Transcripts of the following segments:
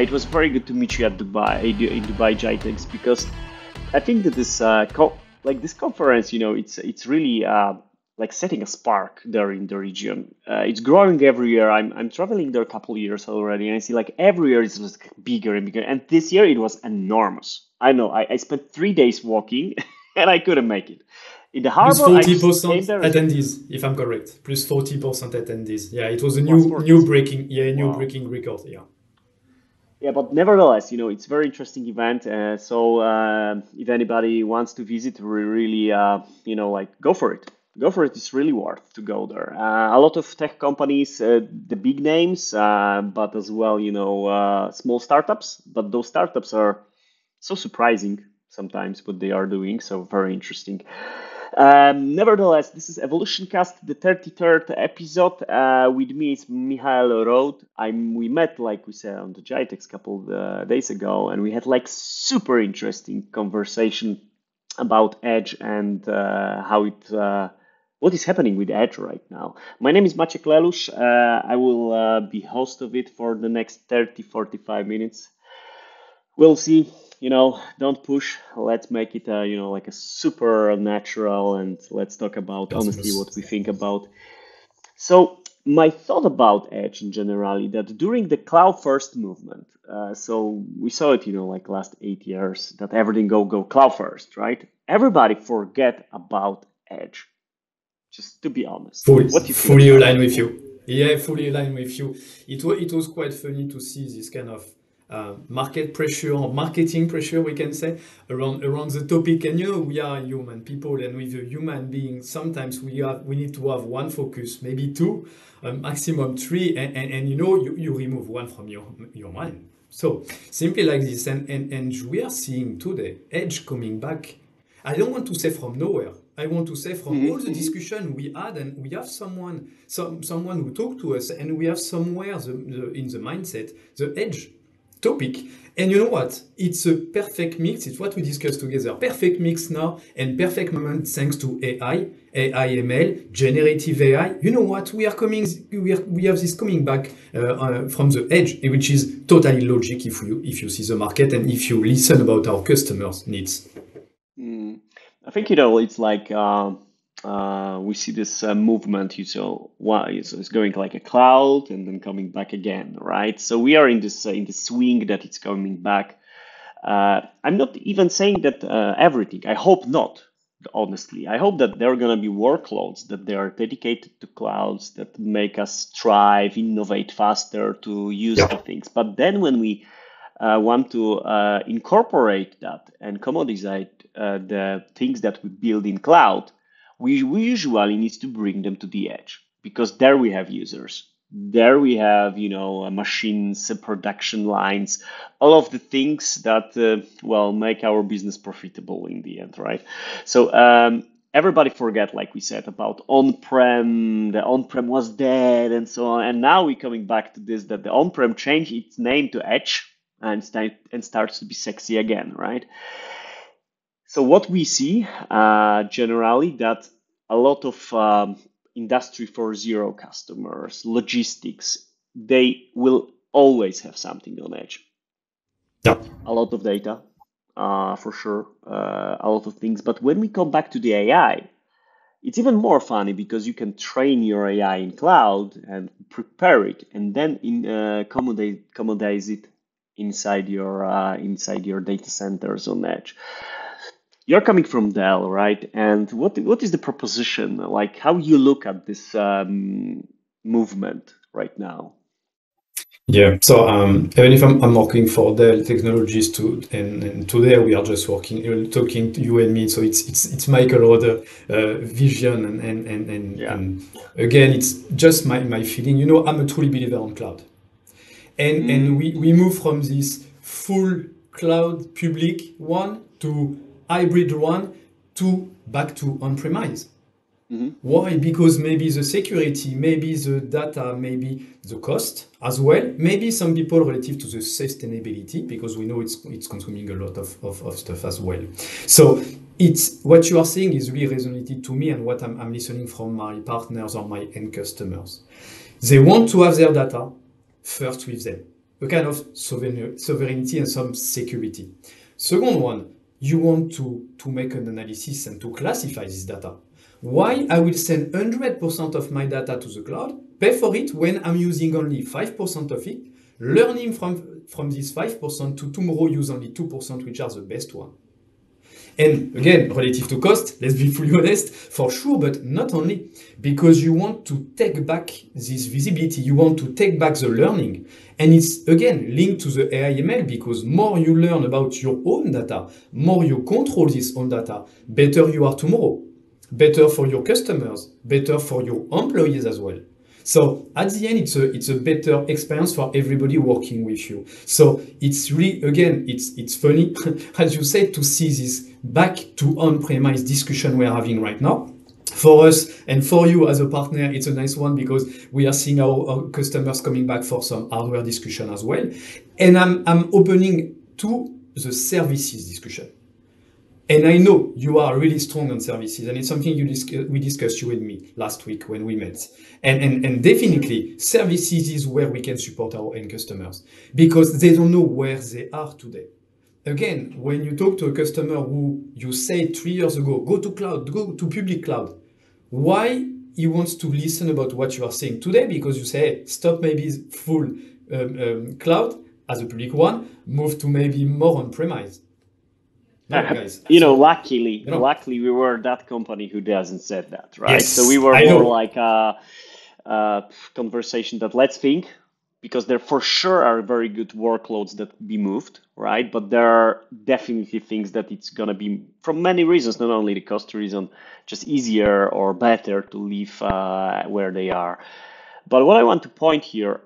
It was very good to meet you at Dubai, in Dubai GITEX, because I think that this this conference, it's really like setting a spark there in the region. It's growing every year. I'm traveling there a couple of years already, and I see like every year it's just bigger and bigger. And this year it was enormous. I know. I spent 3 days walking, and I couldn't make it. In the Plus harbor, I 40% came there. attendees, if I'm correct. Plus 40% attendees. Yeah, it was a Plus new 40. breaking, new Wow. breaking record. Yeah. Yeah, but nevertheless, it's a very interesting event. So if anybody wants to visit, we really, like go for it. Go for it. It's really worth to go there. A lot of tech companies, the big names, but as well, small startups. But those startups are so surprising sometimes what they are doing. So very interesting. Nevertheless, this is EvolutionCast, the 33rd episode. With me is Michael Road. We met, like we said, on the GITEX a couple of days ago, and we had like super interesting conversation about Edge and what is happening with Edge right now. My name is Maciek Lelusz. I will be host of it for the next 30-45 minutes. We'll see. Don't push. Let's make it, like a super natural, and let's talk about honestly what we think about. So my thought about Edge in general, that during the cloud first movement, so we saw it, like last 8 years, that everything go cloud first, right? Everybody forget about Edge. Just to be honest, what do you think? Fully aligned with you. Yeah, fully aligned with you. It was quite funny to see this kind of market pressure or marketing pressure, we can say, around the topic. And we are human people, and with a human being, sometimes we need to have one focus, maybe two, maximum three, and you remove one from your mind. So simply like this, and we are seeing today Edge coming back. I don't want to say from nowhere. I want to say from all the discussion we had, and we have someone who talked to us, and we have somewhere in the mindset the Edge topic. And you know what? It's a perfect mix. It's what we discussed together. Perfect mix now, and perfect moment thanks to AI, ML, generative AI. You know what? We have this coming back from the Edge, which is totally logic if you see the market and if you listen about our customers' needs. I think it's like we see this movement. It's going like a cloud and then coming back again, right? So we are in this swing that it's coming back. I'm not even saying that everything. I hope not. Honestly, I hope that there are gonna be workloads that they are dedicated to clouds that make us thrive, innovate faster, to use the things. But then when we want to incorporate that and commoditize the things that we build in cloud, we usually need to bring them to the edge, because there we have users, there we have machines, production lines, all of the things that make our business profitable in the end, right? So everybody forget, like we said, about on-prem. The on-prem was dead and so on, and now we're coming back to this, that the on-prem changed its name to Edge and starts to be sexy again, right? So what we see generally, that a lot of industry 4.0 customers, logistics, they will always have something on Edge. Yeah. A lot of data, for sure, a lot of things. But when we come back to the AI, it's even more funny, because you can train your AI in cloud and prepare it, and then commoditize it inside your data centers on Edge. You're coming from Dell, right? And what is the proposition? Like, how you look at this movement right now? Yeah, so even if I'm working for Dell Technologies and today we are just talking to you and me, so it's Michael Roder vision and again, it's just my feeling. I'm a truly believer on cloud, and we move from this full cloud public one to hybrid one to back to on-premise. Why? Because maybe the security, maybe the data, maybe the cost as well, maybe some people relative to the sustainability, because we know it's consuming a lot of stuff as well. So it's what you are saying is really resonated to me, and what I'm listening from my partners or my end customers. They want to have their data first with them. a kind of sovereignty and some security. Second one, you want to make an analysis and to classify this data. Why I will send 100% of my data to the cloud, pay for it when I'm using only 5% of it, learning from this 5% to tomorrow use only 2%, which are the best one. And again, relative to cost, let's be fully honest, for sure, but not only, because you want to take back this visibility, you want to take back the learning. And it's, again, linked to the AI ML, because more you learn about your own data, more you control this own data, better you are tomorrow. Better for your customers, better for your employees as well. So at the end, it's a better experience for everybody working with you. So it's really, again, it's funny, as you said, to see this back to on-premise discussion we're having right now. For us and for you as a partner, it's a nice one because we are seeing our customers coming back for some hardware discussion as well. And I'm opening to the services discussion. And I know you are really strong on services, and it's something we discussed, you and me, last week when we met. And definitely, services is where we can support our end customers because they don't know where they are today. Again, when you talk to a customer who you said 3 years ago, go to cloud, go to public cloud, why he wants to listen about what you are saying today? Because you say, hey, stop maybe full cloud as a public one, move to maybe more on-premise. No, guys. Luckily, we were that company who doesn't say that, right? Yes, so we were I more know. like a conversation that let's think, because there for sure are very good workloads that be moved, right? But there are definitely things that it's gonna be, from many reasons, not only the cost reason, just easier or better to leave where they are. But what I want to point here,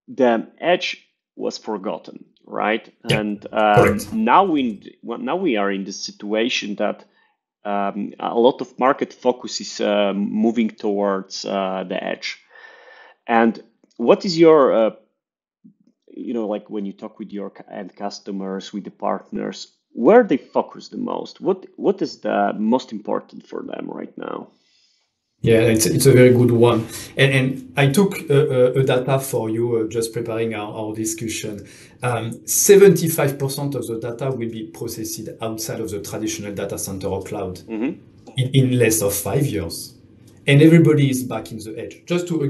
the edge was forgotten, right? Yeah, And correct. now we are in this situation that a lot of market focus is moving towards the edge. And what is your, like when you talk with your end customers, with the partners, where they focus the most? What is the most important for them right now? Yeah, it's a very good one. And I took a data for you just preparing our discussion. 75% of the data will be processed outside of the traditional data center or cloud Hmm. in less of 5 years. And everybody is back in the edge. Just to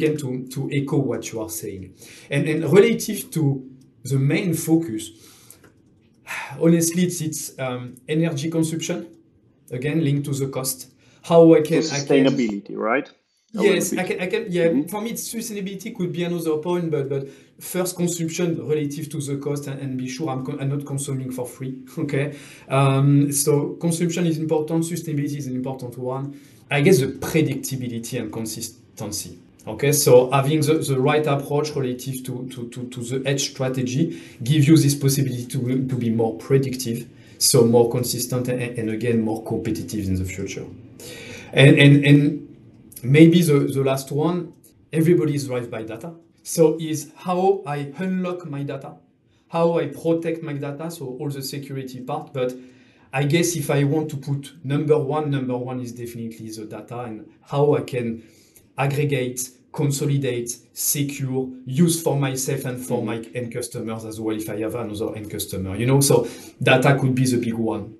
echo what you are saying. And relative to the main focus, honestly, it's energy consumption, again, linked to the cost. How So I can sustainability, right? A little Yes, bit. yeah. Hmm. For me, sustainability could be another point, but first consumption relative to the cost and be sure I'm not consuming for free. Okay, so consumption is important. Sustainability is an important one. I guess the predictability and consistency. Okay, so having the right approach relative to the edge strategy give you this possibility to be more predictive, so more consistent and again more competitive in the future. And maybe the last one, everybody is driven by data. So is how I unlock my data, how I protect my data, so all the security part. But I guess if I want to put number one is definitely the data and how I can aggregate, consolidate, secure, use for myself and for my end customers as well if I have another end customer. So data could be the big one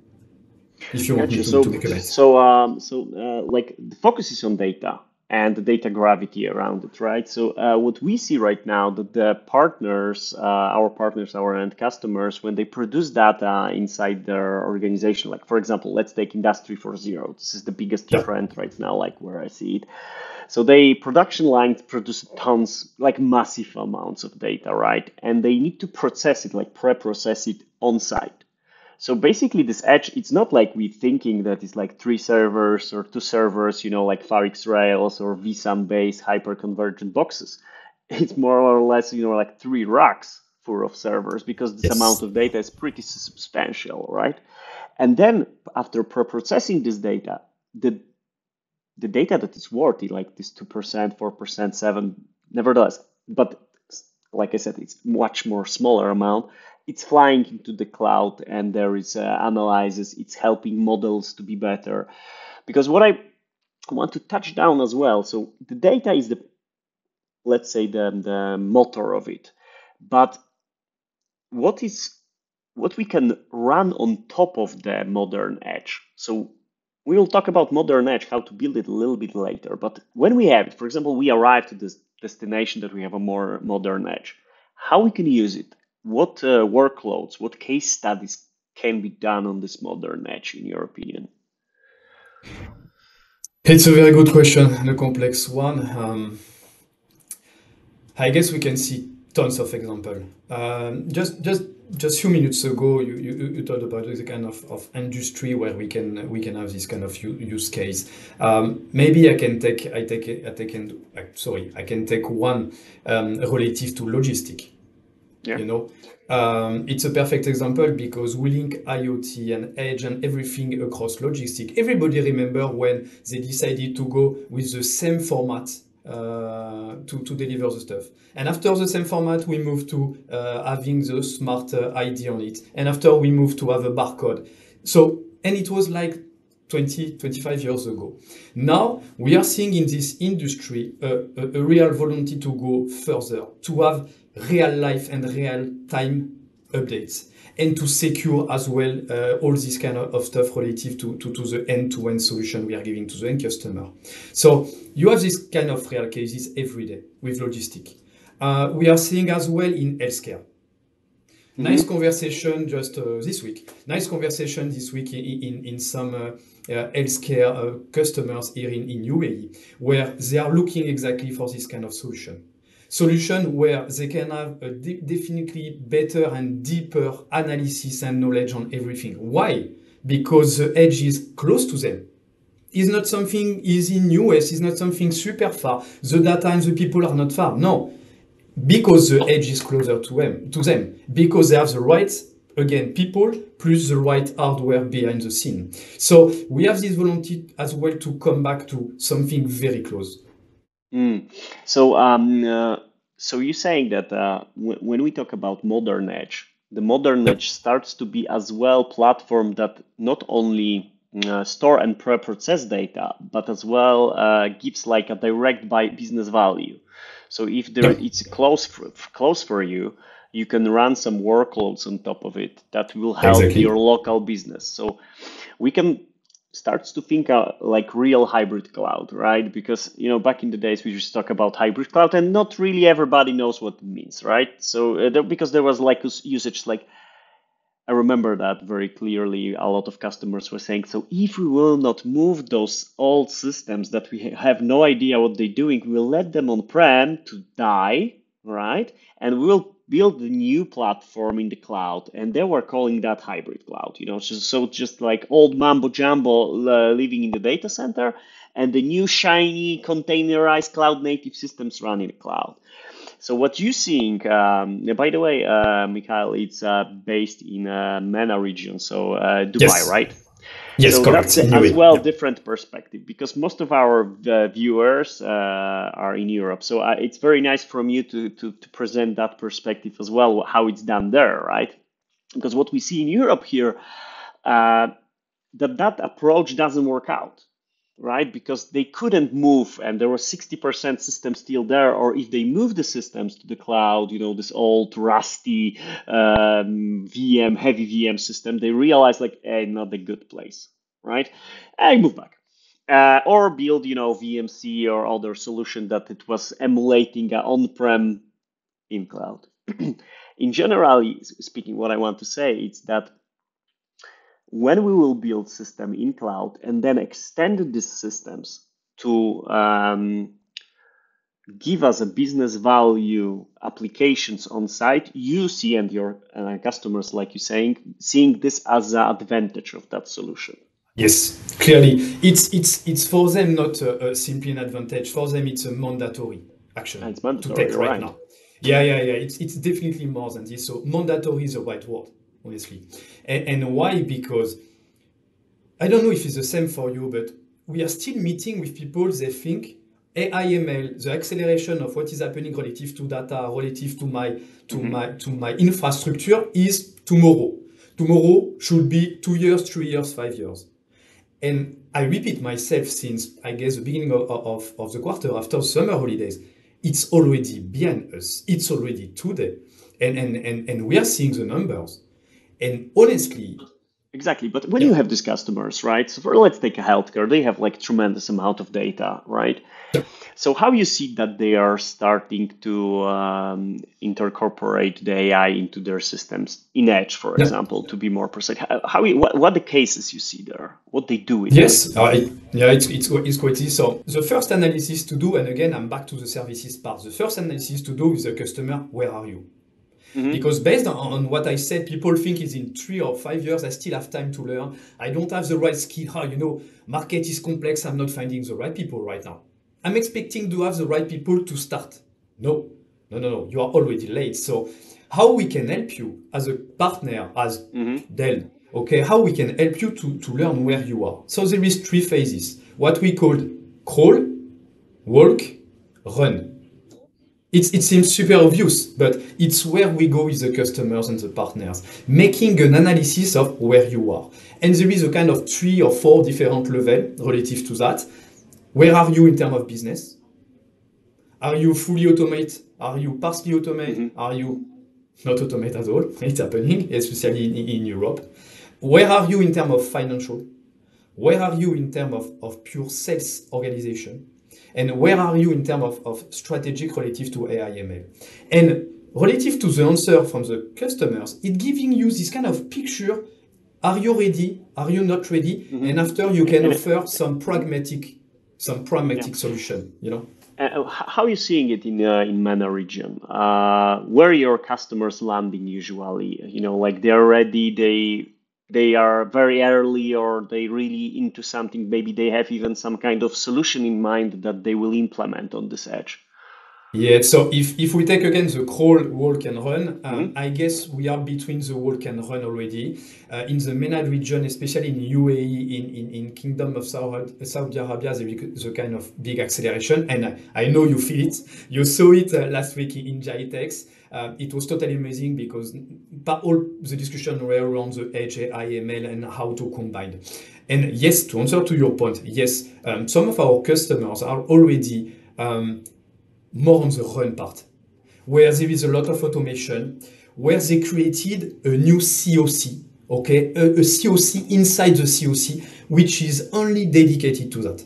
if you want me Gotcha. to So, make a bet. like the focus is on data and the data gravity around it, right? So, what we see right now that the partners, our end customers, when they produce data inside their organization, like for example, let's take Industry 4.0. This is the biggest Yeah. trend right now, like where I see it. So they production lines produce tons, like massive amounts of data, right? And they need to process it, like pre-process it on site. So basically, this edge, it's not like we thinking that it's like 3 servers or 2 servers, like Farix Rails or vSAN-based hyper-convergent boxes. It's more or less, like 3 racks full of servers because this amount Yes. of data is pretty substantial, right? And then after processing this data, the the data that is worthy, like this 2%, 4%, 7, nevertheless, but like I said, it's much more smaller amount. It's flying into the cloud and there is analyzes, it's helping models to be better. Because what I want to touch down as well, so the data is let's say the motor of it. But what we can run on top of the modern edge. So we will talk about modern edge, how to build it a little bit later. But when we have it, for example, we arrive to this destination that we have a more modern edge, how we can use it, what workloads, what case studies can be done on this modern edge, in your opinion? It's a very good question and a complex one. I guess we can see tons of example. Just few minutes ago, you talked about the kind of industry where we can have this kind of use case. Maybe I can take one relative to logistic. Yeah. You know, it's a perfect example because we link IoT and edge and everything across logistic. Everybody remember when they decided to go with the same format to deliver the stuff. And after the same format, we moved to having the smart ID on it. And after we moved to have a barcode. And it was like 25 years ago. Now we are seeing in this industry a real volunteer to go further, to have real life and real time updates, and to secure as well all this kind of stuff relative to the end-to-end solution we are giving to the end customer. So you have this kind of real cases every day with logistic. We are seeing as well in healthcare. Nice conversation just this week. Nice conversation this week in some healthcare customers here in UAE, where they are looking exactly for this kind of solution where they can have a definitely better and deeper analysis and knowledge on everything. Why? Because the edge is close to them. It's not something is in US, it's not something super far. The data and the people are not far. No, because the edge is closer to them, because they have the right, again, people plus the right hardware behind the scene. So we have this volunteer as well to come back to something very close. So you're saying that when we talk about modern edge, the modern edge starts to be as well platform that not only store and process data, but as well gives like a direct by business value. So if it's close for you, you can run some workloads on top of it that will help Exactly. your local business. So we can starts to think like real hybrid cloud, right? Because back in the days we just talk about hybrid cloud, and not really everybody knows what it means, right? So because there was like usage, like I remember that very clearly. A lot of customers were saying, so if we will not move those old systems that we have no idea what they're doing, we'll let them on-prem to die, right? And we'll build a new platform in the cloud. And they were calling that hybrid cloud, so just like old mambo jumbo living in the data center and the new shiny containerized cloud native systems run in the cloud. So what you're seeing, by the way, Mikhail, it's based in MENA region, so Dubai, Yes. right? Yes, So correct. that's In as UAE. well Yeah. different perspective, because most of our viewers are in Europe. So it's very nice from you to present that perspective as well, how it's done there, right? Because what we see in Europe here, that approach doesn't work out, right? Because they couldn't move, and there was 60% systems still there. Or if they move the systems to the cloud, this old rusty heavy VM system, they realized like, hey, not a good place, right? And move back. Or build, VMC or other solution that it was emulating on-prem in cloud. In general speaking, what I want to say is that when we will build system in cloud and then extend these systems to give us a business value applications on site, you see, and your customers, like you're saying, seeing this as an advantage of that solution. Yes, clearly, it's for them not simply an advantage. For them, it's a mandatory action And it's mandatory, to take you're right right. now. Yeah. It's definitely more than this. So mandatory is the right word, honestly. And why? Because I don't know if it's the same for you, but we are still meeting with people. They think AI/ML, the acceleration of what is happening relative to data, relative to my infrastructure, is tomorrow. Tomorrow should be 2 years, 3 years, 5 years. And I repeat myself since, I guess, the beginning of the quarter after summer holidays. It's already behind us. It's already today. And we are seeing the numbers. And honestly, Exactly. But when yeah, you have these customers, right? So for let's take a healthcare, they have like tremendous amount of data, right? So how you see that they are starting to incorporate the AI into their systems in Edge, for yeah. example, to be more precise? What the cases you see there? What they do with that? Yes, yeah, it's quite easy. So the first analysis to do, and again, I'm back to the services part. The first analysis to do with the customer, where are you? Hmm. Because based on what I said, people think is in 3 or 5 years, I still have time to learn. I don't have the right skill. Market is complex. I'm not finding the right people right now. I'm expecting to have the right people to start. No, no, no, no. You are already late. So how we can help you as a partner, as Hmm. Dell, okay, how we can help you to learn where you are. So there is 3 phases, what we call crawl, walk, run. It seems super obvious, but it's where we go with the customers and the partners, making an analysis of where you are. And there is a kind of 3 or 4 different levels relative to that. Where are you in terms of business? Are you fully automate? Are you partially automate? Hmm. Are you not automate at all? It's happening, especially in Europe. Where are you in terms of financial? Where are you in terms of pure sales organization? And where are you in terms of strategic relative to AI ML? And relative to the answer from the customers, it giving you this kind of picture. Are you ready? Are you not ready? Hmm. And after you can And offer some mhm, yeah. pragmatic solution, you know? How are you seeing it in MENA region? Where are your customers landing usually? Like they're ready, they are very early, or they really into something. Maybe they have even some kind of solution in mind that they will implement on this edge. Yeah, so if we take again the crawl, walk, and run, Hmm. I guess we are between the walk and run already. In the MENA region, especially in UAE, in Kingdom of Saudi Arabia, there is a kind of big acceleration, and I know you feel it. You saw it last week in GITEX. It was totally amazing because all the discussion were around the edge AI, ML, and how to combine. And yes, to answer to your point, yes, some of our customers are already more on the run part, where there is a lot of automation, where they created a new COC, okay, a COC inside the COC, which is only dedicated to that.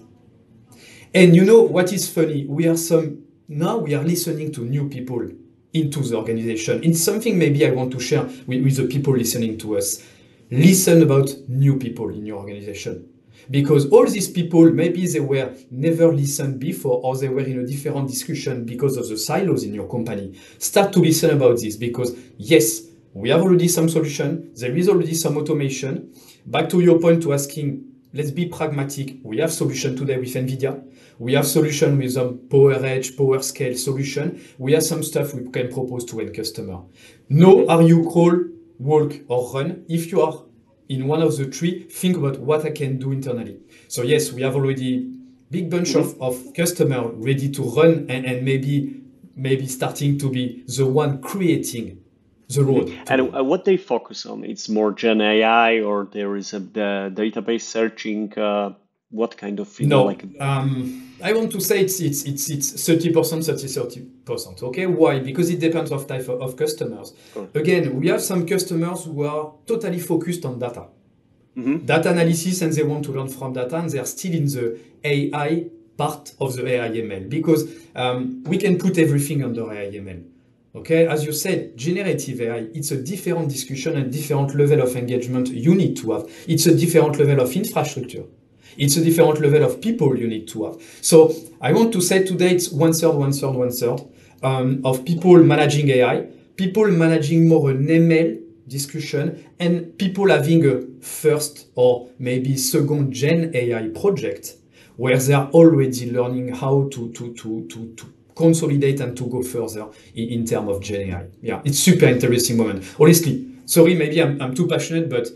And you know what is funny? Now we are listening to new people into the organization. It's something maybe I want to share with the people listening to us. Listen about new people in your organization. Because all these people, maybe they were never listened before, or they were in a different discussion because of the silos in your company. Start to listen about this, because yes, we have already some solution. There is already some automation. Back to your point to asking, let's be pragmatic. We have solution today with NVIDIA. We have solution with some Power Edge, Power Scale solution. We have some stuff we can propose to end customer. No, Hmm. are you crawl, walk, or run? If you are in one of the 3, think about what I can do internally. So yes, we have already big bunch Hmm. of customer ready to run, and maybe starting to be the one creating the Hmm. road to And run. what they focus on? It's more Gen AI, or there is the database searching. What kind of, like. No, I want to say it's 30%, 30%. Okay, why? Because it depends of type of customers. Of course. Again, we have some customers who are totally focused on Hmm. data analysis, and they want to learn from data, and they are still in the AI part of the AI ML, because we can put everything under AI ML. Okay, as you said, generative AI, it's a different discussion and different level of engagement you need to have. It's a different level of infrastructure. It's a different level of people you need to have. So I want to say today it's one third, one third, one third of people managing AI, people managing more an ML discussion, and people having a first or maybe second gen AI project where they are already learning how to consolidate and to go further in terms of Gen AI. Yeah, it's super interesting moment. Honestly, sorry, maybe I'm too passionate, but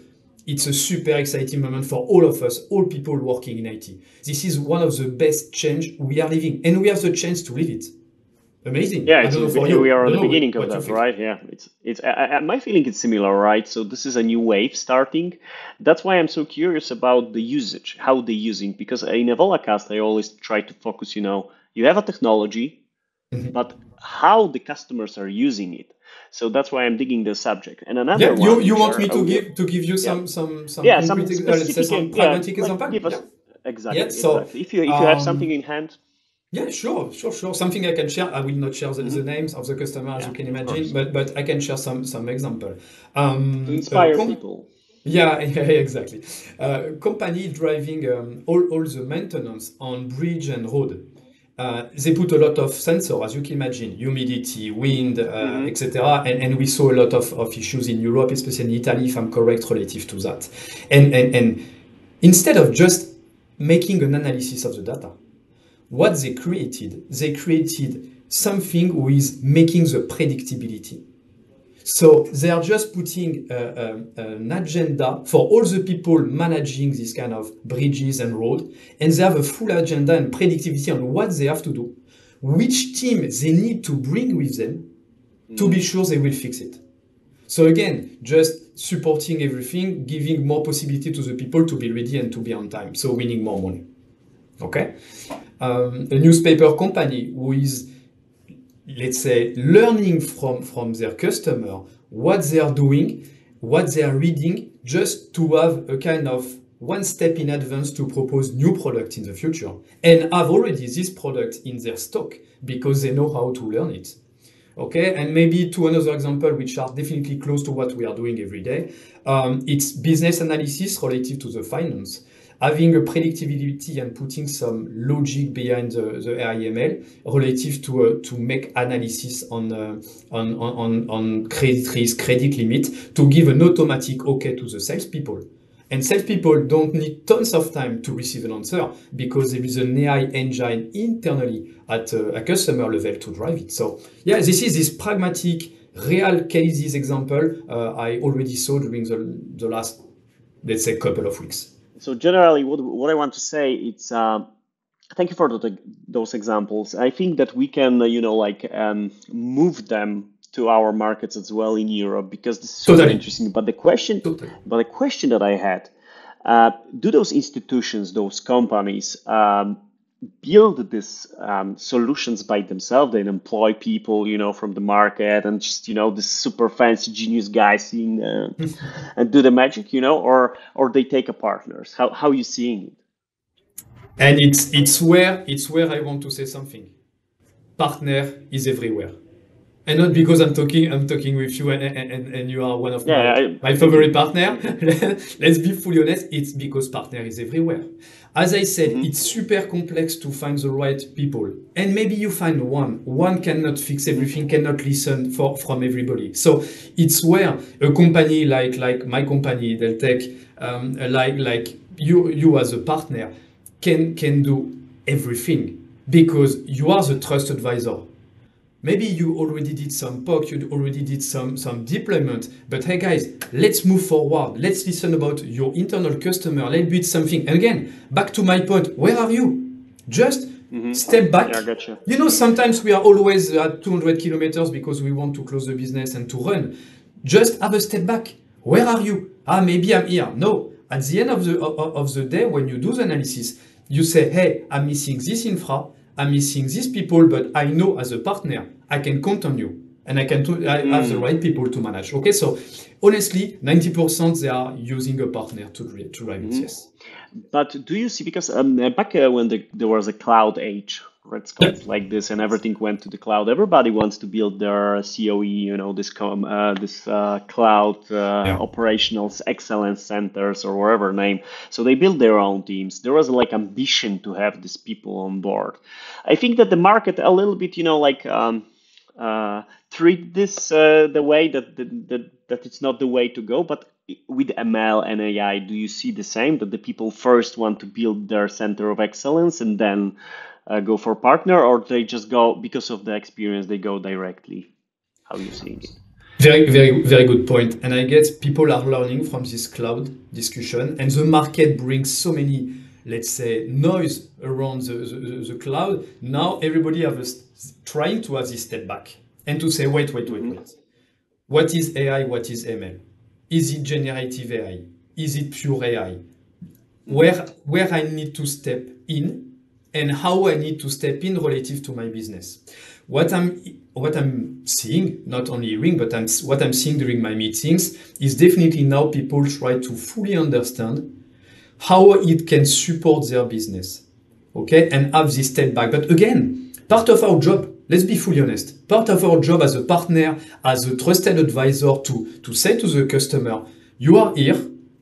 it's a super exciting moment for all of us, all people working in IT. This is one of the best change we are living, and we have the chance to live it. Amazing. Yeah, I it's don't know for we you. are I on don't the know beginning of what you that, think. right? Yeah, my feeling is similar, right? So this is a new wave starting. That's why I'm so curious about the usage, how they using. Because in Evolacast, I always try to focus. You have a technology, but how the customers are using it. So that's why I'm digging the subject. And another Yeah, one, you which want are me a little, to give you yeah, some yeah, concrete, some let's say specific, some yeah, pragmatic like example? give Yeah. us Yeah. exactly, So, exactly. If you have something in hand, yeah, sure. Something I can share. I will not share the hmm names of the customer, as yeah, you can of imagine, course, but I can share some example. to A inspire people. yeah, yeah, exactly. Company driving all the maintenance on bridge and road. They put a lot of sensor, as you can imagine, humidity, wind, Hmm etc. And we saw a lot of issues in Europe, especially in Italy, if I'm correct, relative to that. And instead of just making an analysis of the data, what they created something with making the predictability. So they are just putting an agenda for all the people managing this kind of bridges and road, and they have a full agenda and predictivity on what they have to do, which team they need to bring with them to be hmm sure they will fix it. So again, just supporting everything, giving more possibility to the people to be ready and to be on time, so winning more money. Okay? A newspaper company who is, let's say, learning from their customer what they are doing, what they are reading, just to have a kind of one step in advance to propose new product in the future and have already this product in their stock because they know how to learn it. Okay, and maybe to another example, which are definitely close to what we are doing every day, it's business analysis relative to the finance. Having a predictability and putting some logic behind the AIML relative to make analysis on credit risk, credit limit, to give an automatic okay to the salespeople. And salespeople don't need tons of time to receive an answer because there is an AI engine internally at a customer level to drive it. So yeah, this is this pragmatic, real cases example I already saw during the last, let's say, couple of weeks. So generally, what I want to say, it's thank you for those examples. I think that we can, like move them to our markets as well in Europe because this is super Totally. interesting. Totally. But the question that I had, do those institutions, those companies, build these solutions by themselves? They employ people, from the market and just, this super fancy genius guys in and do the magic, or they take a partners. How you seeing it? And it's where I want to say something. Partner is everywhere. And not because I'm talking with you and you are one of Yeah, my thank you. favorite partner. Thank you. Let's be fully honest, it's because partner is everywhere. As I said, Hmm it's super complex to find the right people. And maybe you find one. One cannot fix everything, cannot listen from everybody. So it's where a company like my company, Dell Tech, like you as a partner can do everything because you are the trust advisor. Maybe you already did some POC, you already did some deployment, but hey guys, let's move forward. Let's listen about your internal customer. Let's build something. And again, back to my point, where are you? Just hmm step back. Yeah, I gotcha. Sometimes we are always at 200 kilometers because we want to close the business and to run. Just have a step back. Where are you? Maybe I'm here. No. At the end of the day, when you do the analysis, you say, hey, I'm missing this infra, I'm missing these people, but I know as a partner, I can count on you. And I have the Mm. right people to manage. Okay, so honestly, 90% they are using a partner to drive it, hmm yes. But do you see, because back when there was a cloud age, let's call Yeah. it like this, and everything went to the cloud, everybody wants to build their COE, this cloud Yeah. operational excellence centers or whatever name. So they build their own teams. There was like ambition to have these people on board. I think that the market a little bit, uh, treat this the way that it's not the way to go. But with ML and AI, do you see the same, that the people first want to build their center of excellence and then go for partner, or they just go because of the experience, they go directly? How are you seeing it? Very, very, very good point. And I guess people are learning from this cloud discussion, and the market brings so many, let's say, noise around the cloud. Now everybody trying to have this step back and to say, wait, wait, wait, Hmm wait. What is AI? What is ML? Is it generative AI? Is it pure AI? hmm Where I need to step in and how I need to step in relative to my business. What I'm seeing, not only hearing, but what I'm seeing during my meetings is definitely now people try to fully understand how it can support their business, okay, and have this step back. But again, part of our job, let's be fully honest, part of our job as a partner, as a trusted advisor to say to the customer, you are here,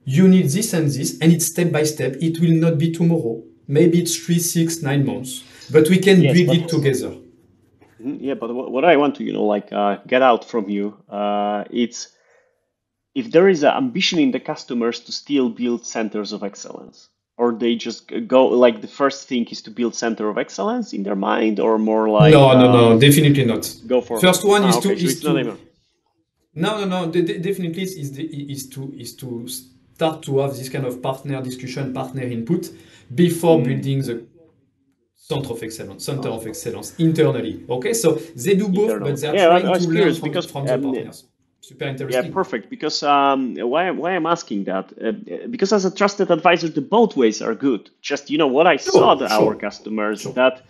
you need this, and it's step by step. It will not be tomorrow. Maybe it's 3, 6, 9 months, but we can Yes, build but it together. yeah, but what I want to, get out from you, it's if there is an ambition in the customers to still build centers of excellence, or they just go like the first thing is to build center of excellence in their mind, or more like No, definitely not. go for First one is okay, so it's not even no, definitely is to start to have this kind of partner discussion, partner input before building the center of excellence internally. Okay, so they do both, but internal. they're Yeah, trying I to was learn curious because from the partners. Super yeah, interesting. perfect. Because why I'm asking that? Because as a trusted advisor, the both ways are good. Just what I saw Sure, that our sure, customers sure. that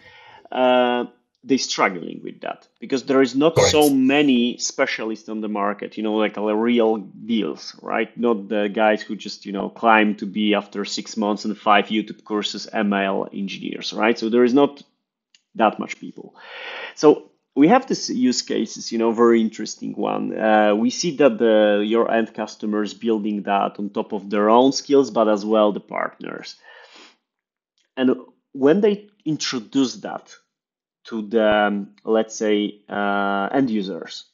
they struggling with that because there is not so Correct. many specialists on the market. Like real deals, right? Not the guys who just climb to be after 6 months and 5 YouTube courses ML engineers, right? So there is not that much people. So we have this use cases, very interesting one. We see that your end customers building that on top of their own skills, but as well the partners. And when they introduce that to the, let's say, end users,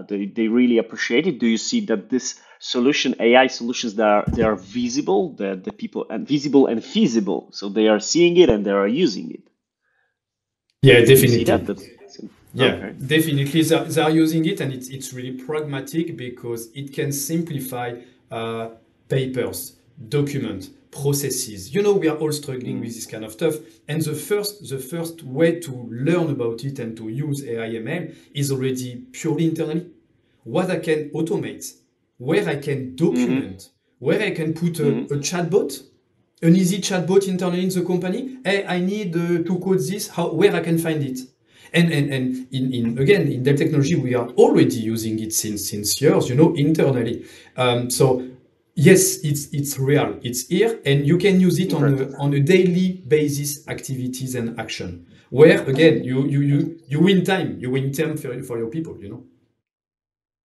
they really appreciate it. Do you see that this solution, AI solutions, they are visible, the people and visible and feasible, so they are seeing it and they are using it? Yeah, Do you see that? definitely. Yeah, Okay. definitely. They are using it, and it's really pragmatic because it can simplify papers, document, processes. We are all struggling with this kind of stuff. And the first way to learn about it and to use AI ML is already purely internally. What I can automate, where I can Mm-hmm. document, where I can put a Mm-hmm. chatbot, an easy chatbot internally in the company. Hey, I need to code this. Where I can find it? And in Dell Technology, we are already using it since years, internally. So yes, it's real. It's here, and you can use it Impressive. on a daily basis, activities and action. Where I think again, you win time. You win time for your people.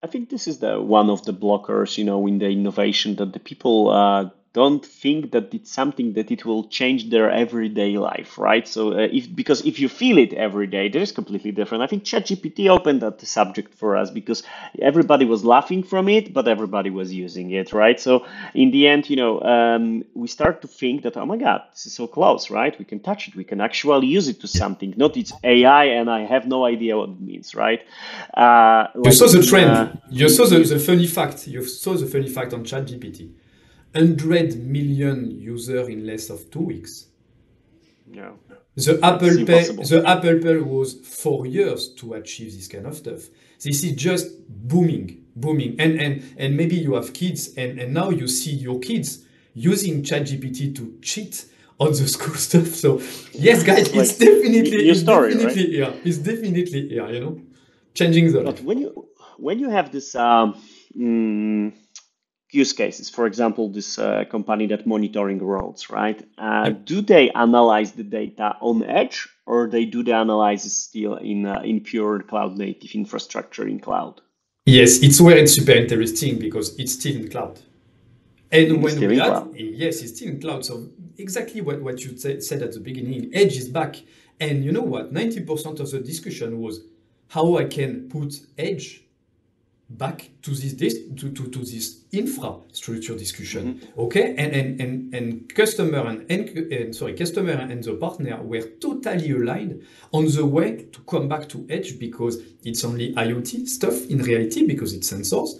I think this is the one of the blockers, in the innovation that the people don't think that it's something that it will change their everyday life, right? So because if you feel it every day, that is completely different. I think ChatGPT opened that subject for us because everybody was laughing from it, but everybody was using it, right? So in the end, we start to think that, oh my God, this is so close, right? We can touch it, we can actually use it to something. Not it's AI, and I have no idea what it means, right? You Like saw the in trend. You saw you, the funny fact. You saw the funny fact on ChatGPT. 100 million users in less of 2 weeks. know, The it's Apple Pay, impossible. the Apple Pay was 4 years to achieve this kind of stuff. This is just booming, booming. And maybe you have kids, and now you see your kids using ChatGPT to cheat on the school stuff. So yes, guys, It's it's like definitely, new it's story, right? definitely here. It's definitely here. Changing the But life. when you have this mm, use cases, for example, this company that monitoring roads, right? Yep. Do they analyze the data on edge, or they do the analysis still in pure cloud native infrastructure in cloud? Yes, it's where it's super interesting because it's still in cloud. And It's when still we in add, cloud. yes, it's still in cloud. So exactly what you said at the beginning, Edge is back. And you know what? 90% of the discussion was how I can put Edge back to to this infrastructure discussion. Hmm. Okay, and customer customer and the partner were totally aligned on the way to come back to Edge because it's only IoT stuff in reality because it's sensors.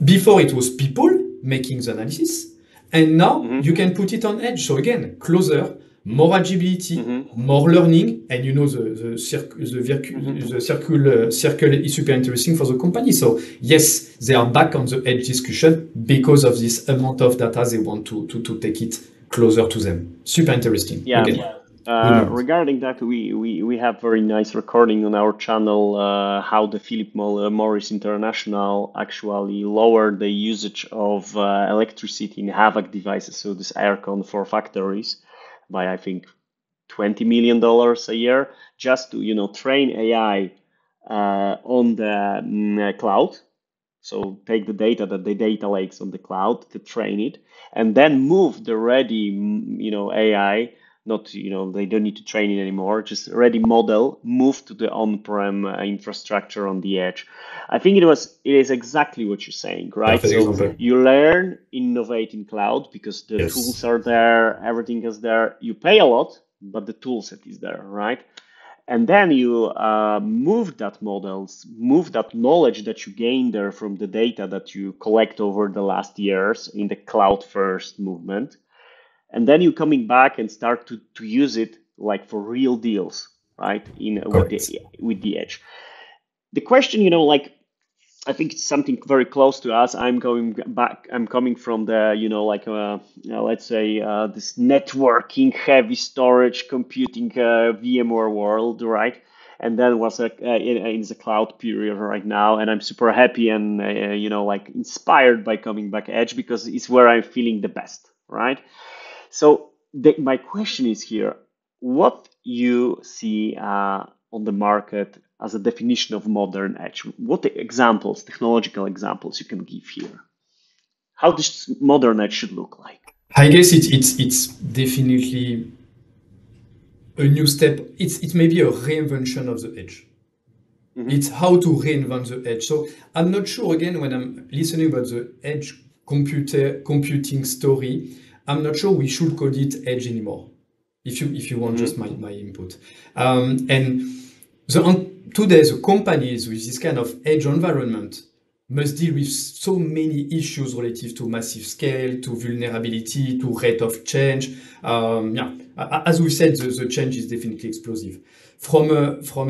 Before it was people making the analysis, and now Hmm. you can put it on Edge. So again, closer, more agility, Hmm. more learning, and the circle is super interesting for the company. So yes, they are back on the edge discussion because of this amount of data they want to take it closer to them. Super interesting Yeah. again. Good news. Regarding that, we have very nice recording on our channel how the Philip Morris International actually lowered the usage of electricity in HVAC devices, so this aircon for factories, by I think $20 million a year, just to train AI on the cloud. So take the data that the data lakes on the cloud to train it, and then move the ready, AI. Not, they don't need to train it anymore. Just ready model, move to the on-prem infrastructure on the edge. I think it is exactly what you're saying, right? Perfect So example. you learn, innovate in cloud because the tools Yes. are there, everything is there. You pay a lot, but the tool set is there, right? And then you move that models, move that knowledge that you gain there from the data that you collect over the last years in the cloud first movement. And then you coming back and start to use it like for real deals, right? Correct. With the edge. The question, like I think it's something very close to us. I'm going back. I'm coming from the, let's say this networking, heavy storage, computing, VMware world, right? And then was in the cloud period right now, and I'm super happy and like inspired by coming back Edge because it's where I'm feeling the best, right? So my question is here, what you see on the market as a definition of modern edge? What examples, technological examples you can give here? How this modern edge should look like? I guess it's definitely a new step. It's maybe a reinvention of the edge. Hmm. It's how to reinvent the edge. So I'm not sure, again, when I'm listening about the edge computing story, I'm not sure we should call it edge anymore. If you want just Hmm. my input. And today the companies with this kind of edge environment must deal with so many issues relative to massive scale, to vulnerability, to rate of change. Yeah, as we said, the change is definitely explosive. From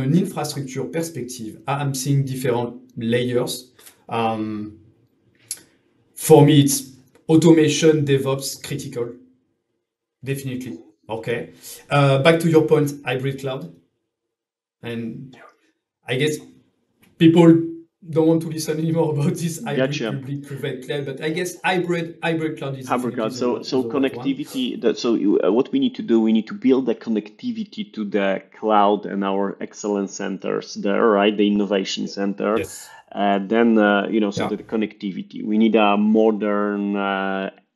an infrastructure perspective, I'm seeing different layers. Um, for me, it's automation, DevOps, critical, definitely. Okay. Back to your point, hybrid cloud. And I guess people don't want to listen anymore about this hybrid Gotcha. public-private cloud, but I guess hybrid cloud is Hybrid definitely cloud. So the right one. connectivity. What we need to do, we need to build the connectivity to the cloud and our excellence centers there, right? The innovation center. Yes. Then so Yeah. the connectivity. We need a modern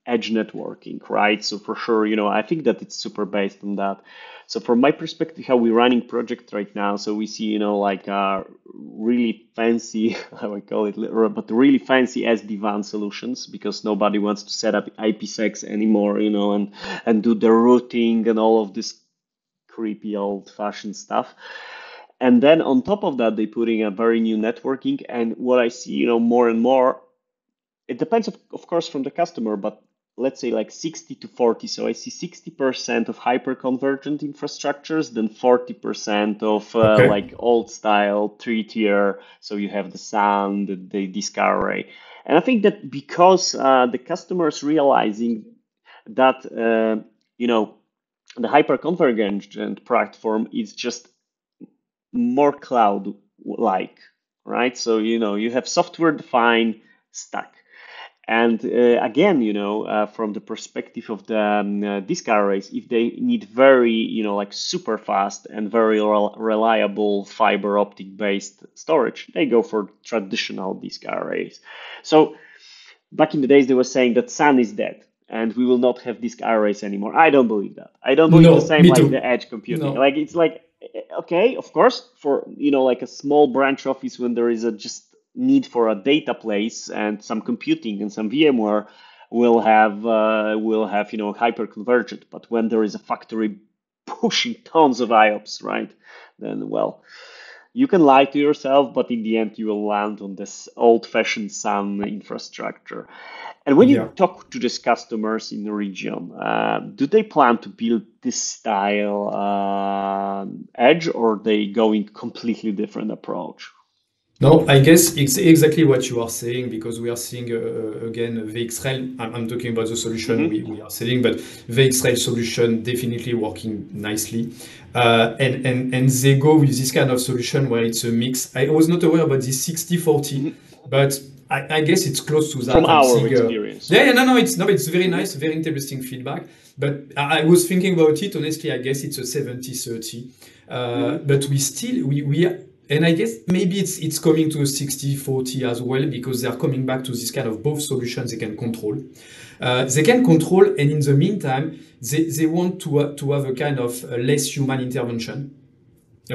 edge networking, right? So for sure, I think that it's super based on that. So from my perspective, how we're running project right now, so we see, like really fancy, how I call it, but really fancy SD-WAN solutions because nobody wants to set up IPsec anymore, and do the routing and all of this creepy old-fashioned stuff. And then on top of that, they putting a very new networking. And what I see, more and more, it depends, of course, from the customer, but let's say like 60 to 40. So I see 60% of hyper-convergent infrastructures, then 40% of Okay. like old style three-tier. So you have the SAN, the disk array. And I think that because the customers realizing that, the hyper-convergent platform is just more cloud like, right? So, you have software defined stack. And again, from the perspective of the disk arrays, if they need very, like super fast and very reliable fiber optic based storage, they go for traditional disk arrays. So back in the days, they were saying that SAN is dead and we will not have disk arrays anymore. I don't believe that. I don't believe the No, same me like the too. edge computing. No. Like it's like okay, of course, for like a small branch office when there is a just need for a data place and some computing and some VMware will have hyper convergent. But when there is a factory pushing tons of IOPS, right? Then well, you can lie to yourself, but in the end, you will land on this old-fashioned SAN infrastructure. And when you Yeah. talk to these customers in the region, do they plan to build this style edge, or they going completely different approach? No, I guess it's exactly what you are saying because we are seeing again VxRail. I'm talking about the solution Hmm. we are selling, but VxRail solution definitely working nicely. And they go with this kind of solution where it's a mix. I was not aware about this 60/40, Hmm. but I guess it's close to From that. I'm our seeing, experience. yeah, yeah, no, it's very Hmm. nice, very interesting feedback. But I was thinking about it honestly. I guess it's a 70/30. Hmm. But we and I guess maybe it's coming to a 60/40 as well because they are coming back to this kind of both solutions they can control. They can control, and in the meantime, they want to have a kind of less human intervention.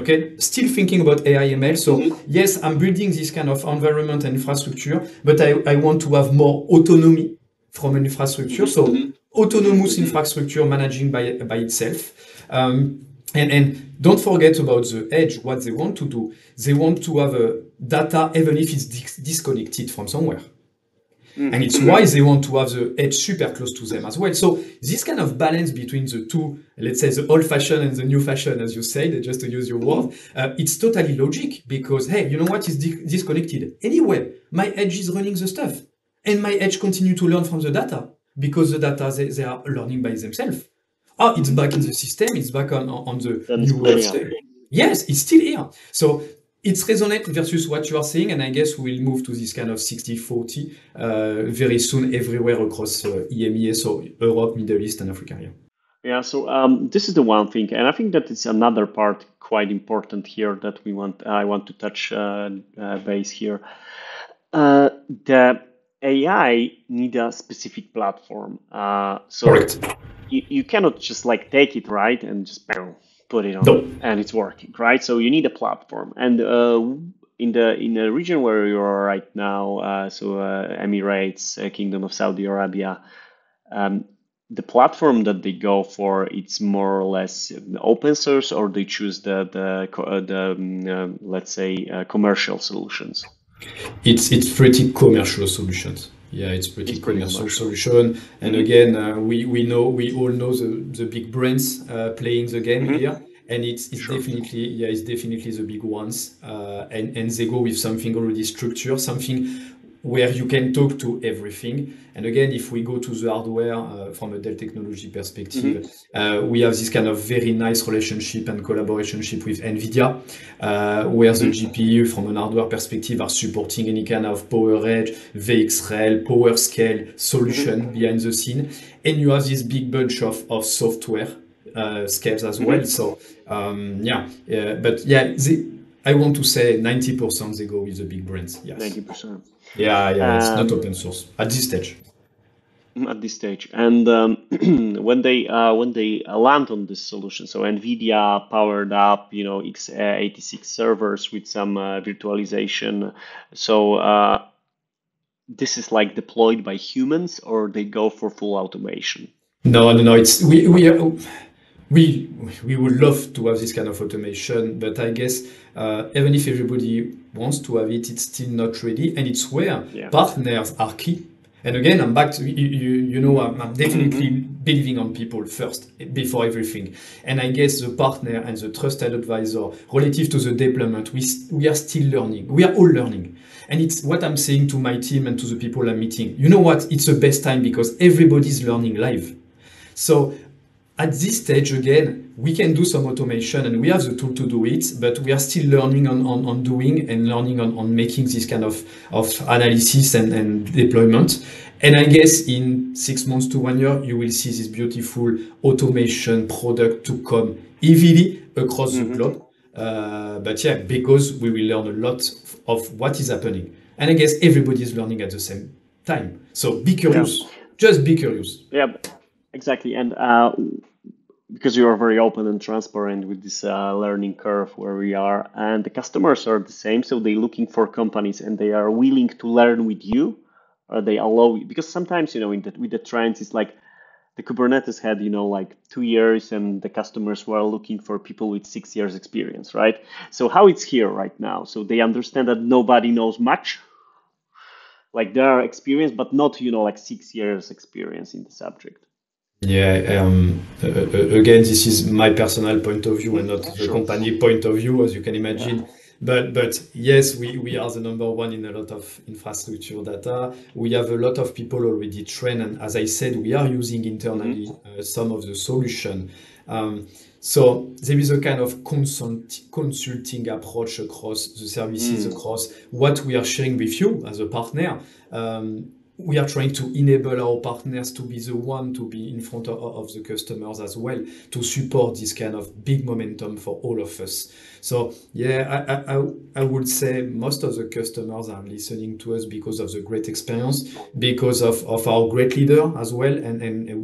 Okay, still thinking about AI ML. So Hmm. yes, I'm building this kind of environment and infrastructure, but I want to have more autonomy from an infrastructure. Hmm. So autonomous infrastructure managing by itself. And don't forget about the edge. What they want to do, they want to have a data even if it's disconnected from somewhere. And it's why they want to have the edge super close to them as well. So this kind of balance between the two, let's say the old fashion and the new fashion, as you said, just to use your word, it's totally logic because, hey, you know what is disconnected? Anyway, my edge is running the stuff and my edge continue to learn from the data because the data, they are learning by themselves. Oh, it's back in the system, it's back on the Then it's new pulling edge. up. Yes, it's still here. So it's resonate versus what you are saying, and I guess we'll move to this kind of 60/40 very soon everywhere across EMEA, so Europe, Middle East, and Africa. Yeah. Yeah, so this is the one thing, and I think that it's another part quite important here that I want to touch base here. The AI need a specific platform. So Correct. you cannot just like take it, right, and just bam, put it on No. and it's working, right? So you need a platform. And in the region where you are right now, Emirates, Kingdom of Saudi Arabia, um, the platform that they go for, it's more or less open source, or they choose let's say commercial solutions. It's pretty commercial solutions. Yeah, it's It's pretty pretty commercial commercial. solution. And Hmm. again, we all know the big brands playing the game Hmm. here, and Sure. it's definitely the big ones. And they go with something already structured, something where you can talk to everything. And again, if we go to the hardware from a Dell Technology Hmm. perspective, we have this kind of very nice relationship and collaboration with NVIDIA, where the Hmm. GPU from an hardware perspective are supporting any kind of PowerEdge, VxRail, PowerScale Hmm. solution behind the scene. And you have this big bunch of software scales as well. Hmm. So but yeah, I want to say 90% they go with the big brands. Yes. 90%. Yeah, yeah, it's not Um, open source at this stage. at this stage. And when they land on this solution, so NVIDIA powered up, x86 servers with some virtualization. So this is like deployed by humans, or they go for full automation. No, no, no. It's we we would love to have this kind of automation, but I guess even if everybody wants to have it, it's still not ready, and it's where Yeah. partners are key. And again, I'm back to I'm definitely believing on people first before everything. And I guess the partner and the trusted advisor relative to the deployment, we are still learning. We are all learning. And it's what I'm saying to my team and to the people I'm meeting. You know what? It's the best time because everybody's learning live. So at this stage, again, we can do some automation and we have the tool to do it, but we are still learning on doing and learning on making this kind of analysis and deployment. And I guess in 6 months to 1 year, you will see this beautiful automation product to come easily across the Hmm. globe. But yeah, because we will learn a lot of what is happening. And I guess everybody is learning at the same time. So be Yeah. curious. Just be curious. Yeah. Exactly. And because you are very open and transparent with this learning curve where we are, and the customers are the same, so they're looking for companies and they are willing to learn with you, or they allow you, because sometimes with the trends it's like the Kubernetes had like 2 years and the customers were looking for people with 6 years experience, right? So how it's here right now, so they understand that nobody knows much, like they are experienced but not like 6 years experience in the subject. Yeah, again, this is my personal point of view and not the Sure. company point of view, as you can Yeah. imagine. But yes, we are the number one in a lot of infrastructure data. We have a lot of people already trained, and as I said, we are using Hmm. internally some of the solution. Um, so there is a kind of consulting approach across the services, Mm. across what we are sharing with you as a partner. We are trying to enable our partners to be the one to be in front of the customers as well, to support this kind of big momentum for all of us. So yeah, I would say most of the customers are listening to us because of the great experience, because of our great leader as well, and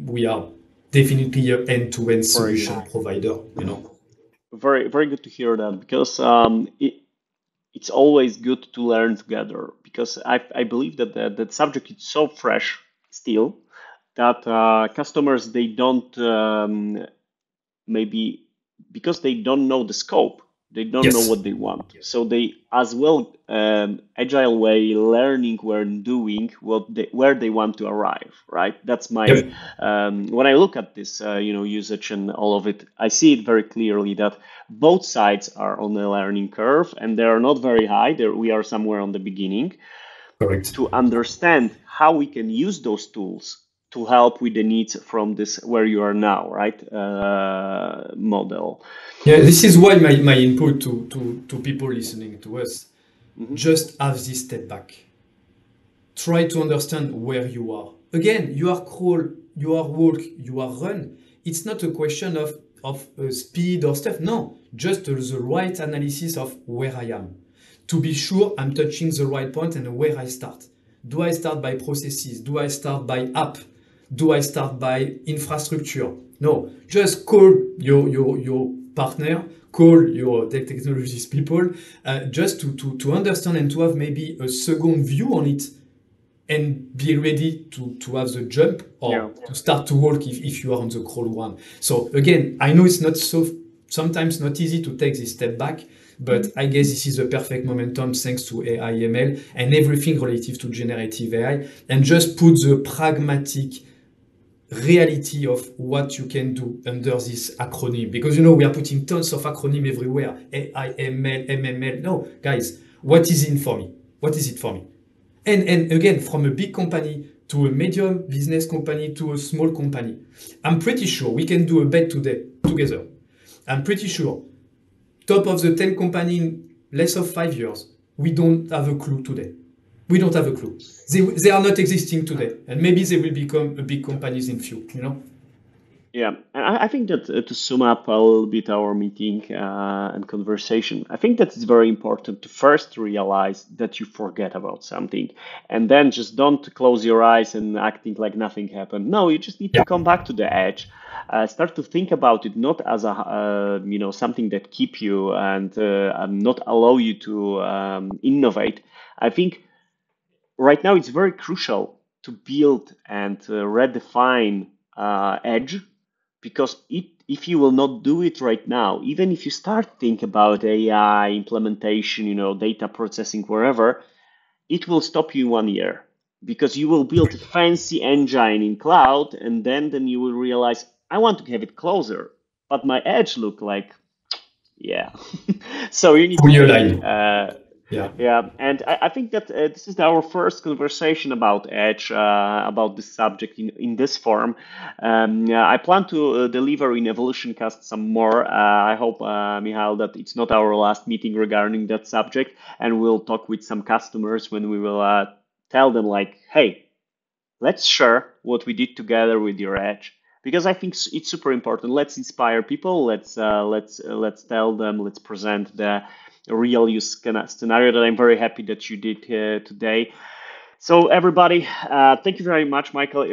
we are definitely an end-to-end Very good. solution provider, you know. Very, very good to hear that because it's always good to learn together because I believe that that subject is so fresh still that customers they don't maybe because they don't know the scope, they don't know Yes, what they want, so they as well agile way learning where doing what they where they want to arrive, right? That's my yep, when I look at this usage and all of it, I see it very clearly that both sides are on the learning curve and they are not very high there, we are somewhere on the beginning correct. to understand how we can use those tools to help with the needs from this where you are now, right? Model. Yeah, this is why my input to people listening to us, Hmm. just have this step back. Try to understand where you are. Again, you are crawl, you are walk, you are run. It's not a question of speed or stuff. No, just the right analysis of where I am. To be sure I'm touching the right point and where I start. Do I start by processes? Do I start by app? Do I start by infrastructure? No, just call your partner, call your Dell Technologies people, just to understand and to have maybe a second view on it and be ready to have the jump Yeah. or to start to walk if you are on the crawl one. So again, I know it's not so sometimes not easy to take this step back, but I guess this is a perfect momentum thanks to AI ML and everything relative to generative AI, and just put the pragmatic reality of what you can do under this acronym, because we are putting tons of acronym everywhere: AI, ML, MML. No, guys, what is it for me? What is it for me? And again, from a big company to a medium business company to a small company, I'm pretty sure we can do a bet today together. I'm pretty sure top of the 10 company in less of 5 years, we don't have a clue today. We don't have a clue. They are not existing today, and maybe they will become a big companies in few. Yeah, and I think that to sum up a little bit our meeting and conversation, I think that it's very important to first realize that you forget about something, and then just don't close your eyes and acting like nothing happened. No, you just need to Yeah. come back to the edge, start to think about it not as a something that keep you and not allow you to innovate. I think right now it's very crucial to build and redefine edge because if you will not do it right now, even if you start think about AI implementation, data processing wherever, it will stop you 1 year because you will build a fancy engine in cloud and then you will realize I want to have it closer, but my edge look like yeah. So you need to Fully think aligned. Yeah. yeah, and I think that this is our first conversation about Edge, about this subject in this form. Yeah, I plan to deliver in EvolutionCast some more. I hope, Mihail, that it's not our last meeting regarding that subject, and we'll talk with some customers when we will tell them like, hey, let's share what we did together with your Edge. Because I think it's super important. Let's inspire people. Let's tell them. Let's present the real use scenario that I'm very happy that you did today. So everybody, thank you very much. Michael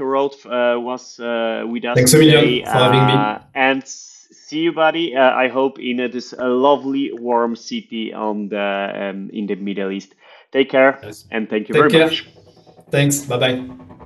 Roth was with us Thanks a today, million for having me. and see you, buddy. I hope in this lovely warm city on the in the Middle East. Take care Yes. and thank you very Take care. much. Thanks. Bye bye.